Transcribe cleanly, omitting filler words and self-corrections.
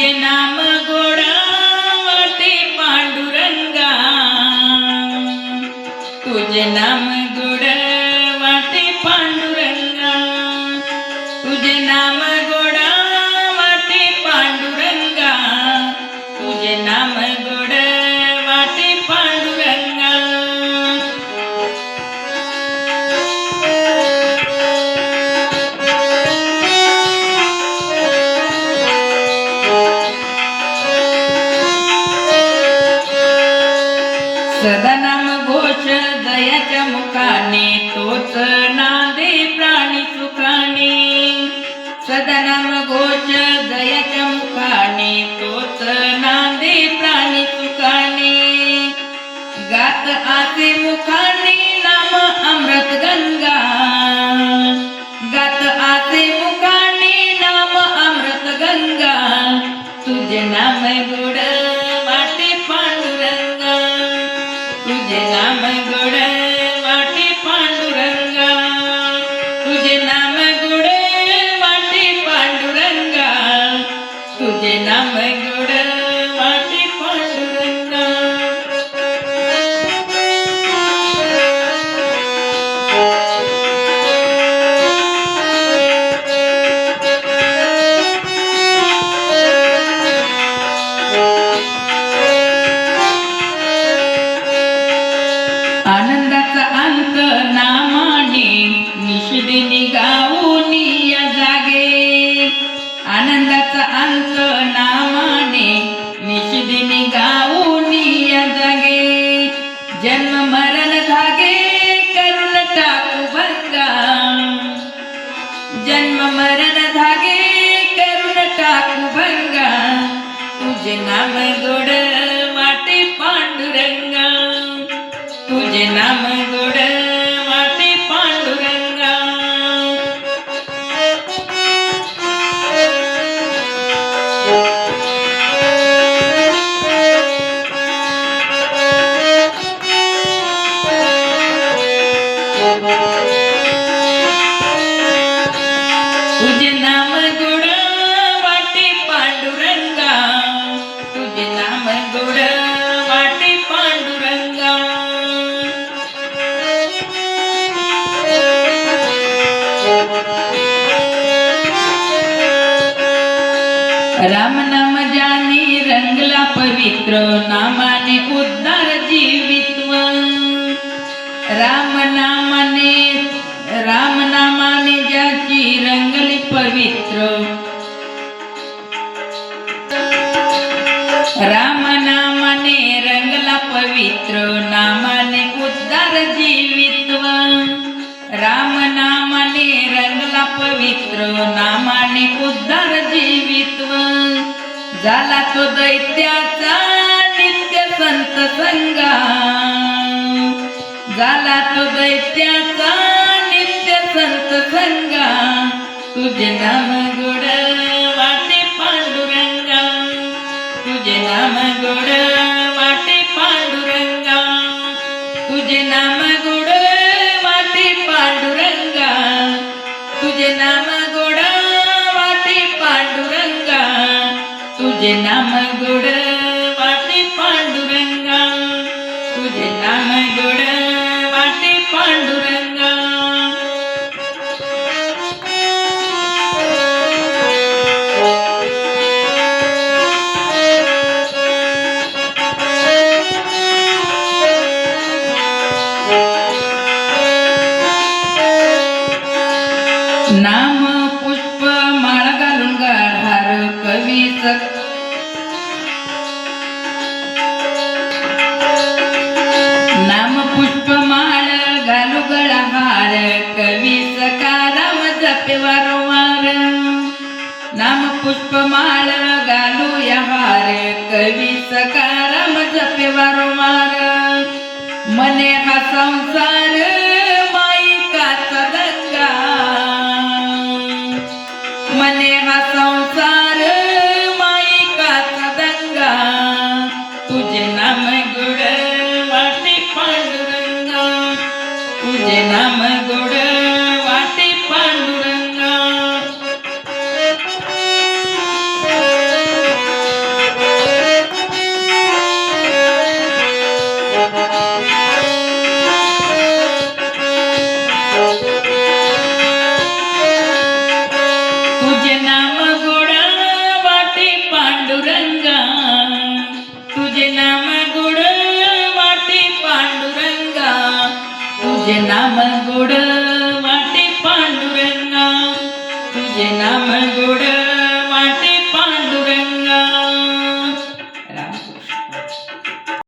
तुझे नाम गोड वाटे पांडुरंगा, तुझे नाम गोड वाटे पांडुरंगा, तुझे नाम गोड वाटे पांडुरंगा, तुझे नाम गोड वाटे पांडुरंगा. सदा नाम घोष दयाच्या मुखाने, तोच नादे प्राणी सुखाने. सदा नाम घोष दयाच्या मुखाने, तोच नादे प्राणी सुखाने. गात आसे मुखाने नाम अमृत गंगा, गात आसे मुखाने नाम अमृत गंगा. तुझे नाम गोड वाटे पांडुरंगा, तुझे नाम गोड वाटे पांडुरंगा, तुझे नाम गोड वाटे पांडुरंगा, तुझे नाम गोड वाटे पांडुरंगा. आनंदाचा अंत नामाने, निषेधीने गाऊनी या जागे. आनंदाचा अंत नामाने, निषेधीने गाऊनी या जागे. जन्म मरण धागे करून टाकू भंगा, जन्म मरण धागे करून टाकू भंगा. तुझे नाम गोड वाटे पांडुरंगा, तुझे नाम गोड वाटे पांडुरंगा. तुझे नाम गोड वाटे पांडुरंगा, तुझे नाम गोड वाटे पांडुरंगा. राम नाम जाने रंगला पवित्र, नामाने उद्धार जीवित्व. राम नामाने ज्याची रंगली पवित्र, राम नामाने रंगला पवित्र, नामाने उद्धार जीवित्व. राम नामाने रंगला पवित्र, नामाने उद्धार जीवित्व. झाला तो दैत्याचा नित्य संत संगा, झाला तो दैत्याचा नित्य संत संगा. तुझे नाम गोड वाटे पांडुरंगा, तुझे नाम गोड वाटे पांडुरंगा, तुझे नाम गोड वाटे पांडुरंगा, तुझे नाम गोड वाटे पांडुरंगा, तुझे नाम गोड वाटे पांडुरंगा, तुझे नाम गोड वाटे पांडुरंगा. नाम पुष्प माळ घालून गाढार कवी नाम पुष्प माळ घालू गळहार, कवी सकाराम जपे वारंवार. नाम पुष्प माळ घालू या हार, कवी सकाराम जपे वारंवार. मने हा संसार माईकाचा दंगा, मने हा संसार माईकाचा दंगा. तुझे नाम गोड वाटे पांडुरंगा, तुझे नाम गोड वाटे पांडुरंगा. तुझे नाम गोड वाटे पांडुरंगा तुझे नाम